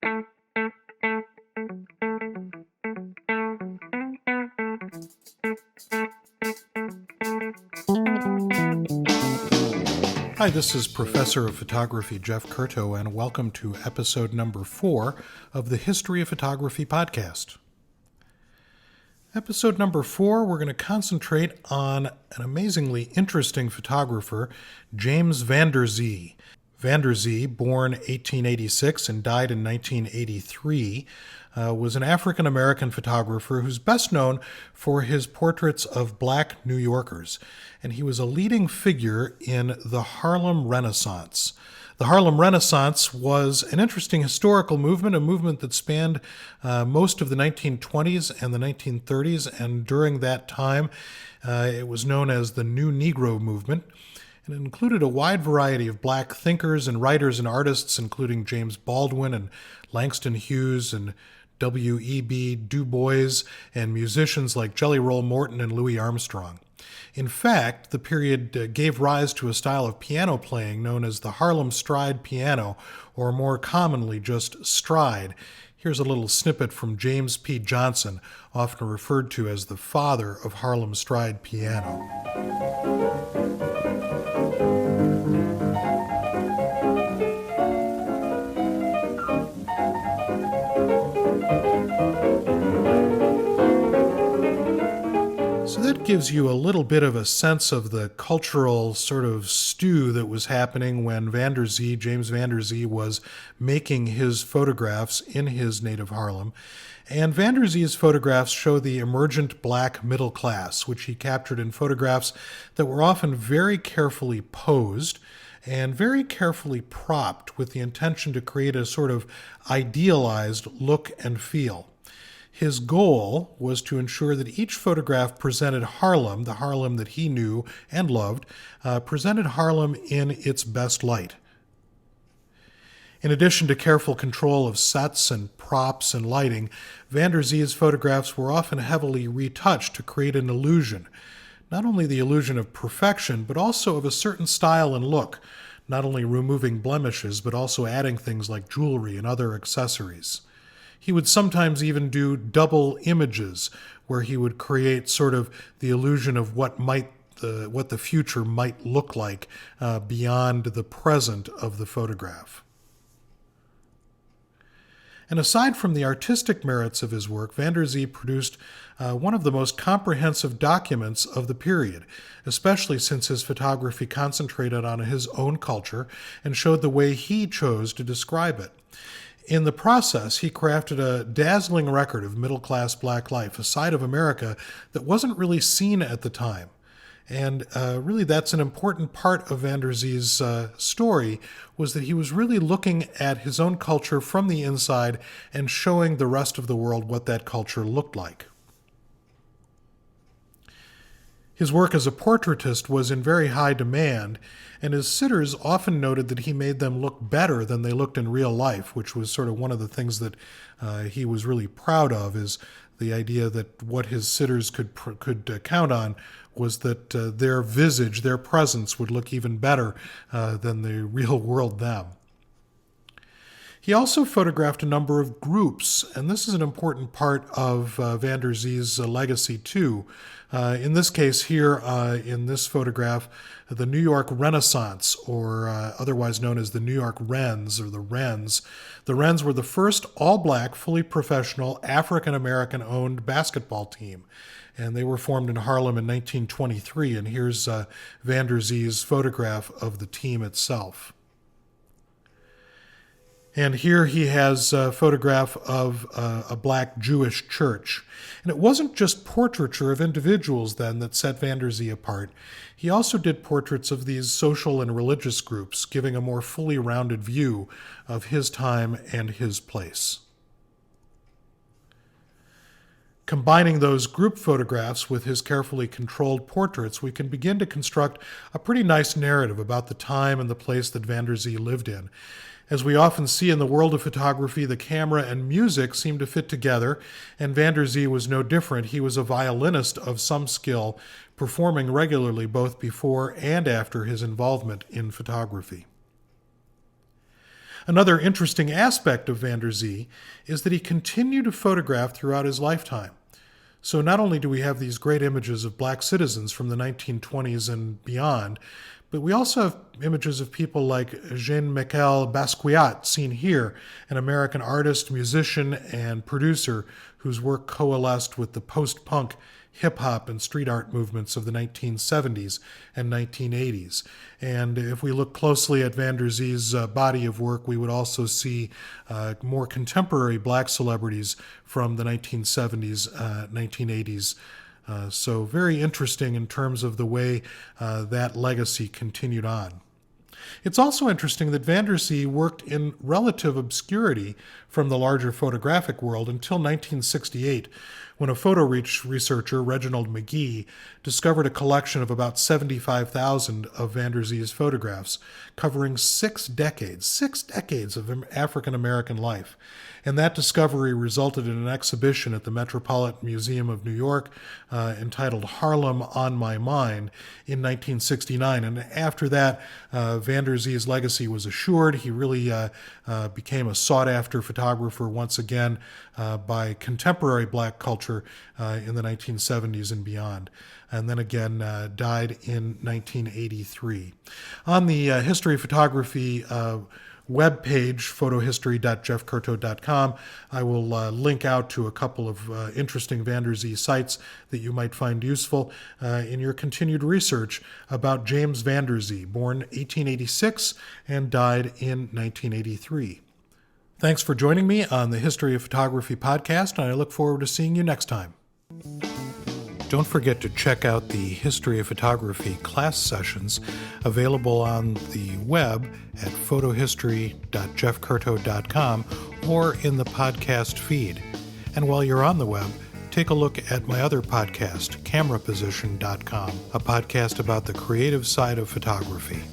Hi, this is Professor of Photography Jeff Curto, and welcome to episode number 4 of the History of Photography podcast. Episode number 4, we're going to concentrate on an amazingly interesting photographer, James Van Der Zee. Van Der Zee, born 1886 and died in 1983, was an African-American photographer who's best known for his portraits of black New Yorkers, and he was a leading figure in the Harlem Renaissance. The Harlem Renaissance was an interesting historical movement, a movement that spanned most of the 1920s and the 1930s, and during that time it was known as the New Negro Movement. And it included a wide variety of black thinkers and writers and artists, including James Baldwin and Langston Hughes and W.E.B. Du Bois, and musicians like Jelly Roll Morton and Louis Armstrong. In fact, the period gave rise to a style of piano playing known as the Harlem Stride piano, or more commonly just stride. Here's a little snippet from James P. Johnson, often referred to as the father of Harlem Stride piano. So that gives you a little bit of a sense of the cultural sort of stew that was happening when James Van Der Zee, was making his photographs in his native Harlem. And Van Der Zee's photographs show the emergent black middle class, which he captured in photographs that were often very carefully posed and very carefully propped with the intention to create a sort of idealized look and feel. His goal was to ensure that each photograph presented Harlem, the Harlem that he knew and loved, presented Harlem in its best light. In addition to careful control of sets and props and lighting, Van Der Zee's photographs were often heavily retouched to create an illusion, not only the illusion of perfection, but also of a certain style and look, not only removing blemishes, but also adding things like jewelry and other accessories. He would sometimes even do double images, where he would create sort of the illusion of what the future might look like beyond the present of the photograph. And aside from the artistic merits of his work, Van Der Zee produced one of the most comprehensive documents of the period, especially since his photography concentrated on his own culture and showed the way he chose to describe it. In the process, he crafted a dazzling record of middle-class black life, a side of America that wasn't really seen at the time. And really that's an important part of Van Der Zee's story, was that he was really looking at his own culture from the inside and showing the rest of the world what that culture looked like. His work as a portraitist was in very high demand, and his sitters often noted that he made them look better than they looked in real life, which was sort of one of the things that he was really proud of, is the idea that what his sitters could count on was that their visage, their presence, would look even better than the real world them. He also photographed a number of groups, and this is an important part of Van Der Zee's legacy too. In this case here, in this photograph, the New York Renaissance, or otherwise known as the New York Wrens, or the Wrens. The Wrens were the first all-black, fully professional, African-American owned basketball team. And they were formed in Harlem in 1923, and here's Van Der Zee's photograph of the team itself. And here he has a photograph of a black Jewish church. And it wasn't just portraiture of individuals then that set Van Der Zee apart. He also did portraits of these social and religious groups, giving a more fully rounded view of his time and his place. Combining those group photographs with his carefully controlled portraits, we can begin to construct a pretty nice narrative about the time and the place that Van Der Zee lived in. As we often see in the world of photography, the camera and music seem to fit together, and Van Der Zee was no different. He was a violinist of some skill, performing regularly both before and after his involvement in photography. Another interesting aspect of Van Der Zee is that he continued to photograph throughout his lifetime. So not only do we have these great images of black citizens from the 1920s and beyond, but we also have images of people like Jean-Michel Basquiat, seen here, an American artist, musician, and producer whose work coalesced with the post-punk, hip-hop, and street art movements of the 1970s and 1980s. And if we look closely at Van Der Zee's body of work, we would also see more contemporary black celebrities from the 1970s, 1980s. So very interesting in terms of the way that legacy continued on. It's also interesting that Van Der Zee worked in relative obscurity from the larger photographic world until 1968, when a photo researcher, Reginald McGee, discovered a collection of about 75,000 of Van Der Zee's photographs, covering 6 decades of African American life. And that discovery resulted in an exhibition at the Metropolitan Museum of New York entitled Harlem on My Mind in 1969. And after that, Van Der Zee's legacy was assured. He really became a sought-after photographer once again by contemporary black culture in the 1970s and beyond. And then again died in 1983. On the History of Photography webpage, photohistory.jeffcurto.com, I will link out to a couple of interesting Van Der Zee sites that you might find useful in your continued research about James Van Der Zee, born 1886 and died in 1983. Thanks for joining me on the History of Photography podcast, and I look forward to seeing you next time. Don't forget to check out the History of Photography class sessions available on the web at photohistory.jeffcurto.com or in the podcast feed. And while you're on the web, take a look at my other podcast, cameraposition.com, a podcast about the creative side of photography.